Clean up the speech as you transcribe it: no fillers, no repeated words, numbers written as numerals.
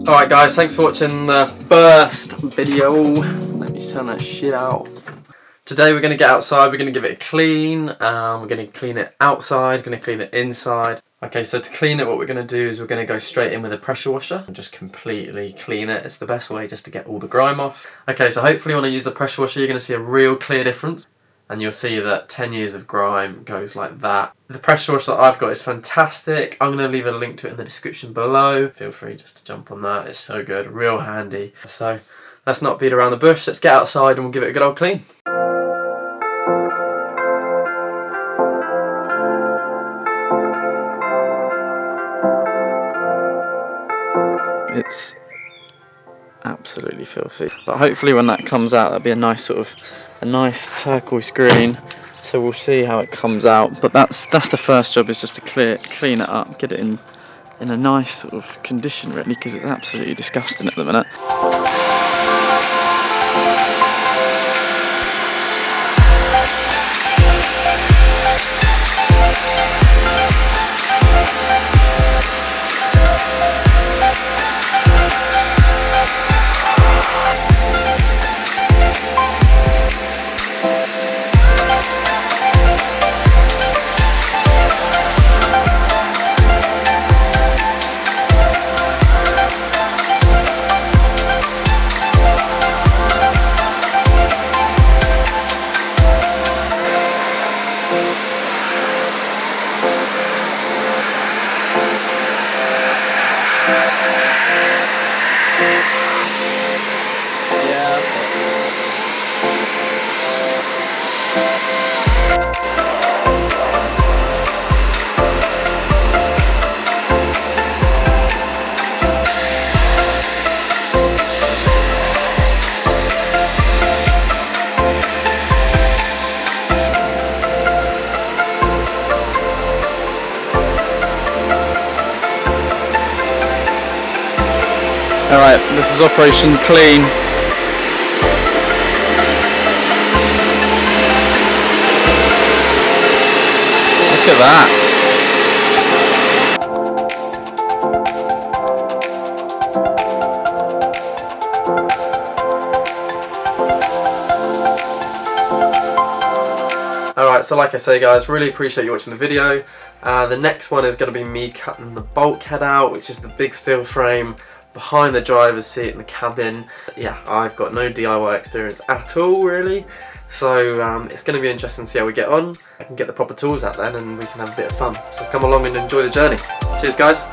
Alright guys, thanks for watching the first video. Let me turn that shit out. Today we're going to get outside, we're going to give it a clean, we're going to clean it outside, going to clean it inside. Okay, so to clean it, what we're going to do is we're going to go straight in with a pressure washer and just completely clean it. It's the best way just to get all the grime off. Okay, so hopefully when I use the pressure washer you're going to see a real clear difference. And you'll see that 10 years of grime goes like that. The pressure washer that I've got is fantastic. I'm going to leave a link to it in the description below. Feel free just to jump on that. It's so good, real handy. So let's not beat around the bush. Let's get outside and we'll give it a good old clean. It's absolutely filthy. But hopefully when that comes out, that'll be a nice nice turquoise green. So we'll see how it comes out. But that's the first job, is just to clean it up, get it in a nice sort of condition really, because it's absolutely disgusting at the minute. Alright, this is Operation Clean. Look at that. Alright, so like I say guys, really appreciate you watching the video. The next one is going to be me cutting the bulkhead out, which is the big steel frame behind the driver's seat in the cabin. Yeah, I've got no DIY experience at all really, so it's going to be interesting to see how we get on. I can get the proper tools out then and we can have a bit of fun. So come along and enjoy the journey. Cheers guys.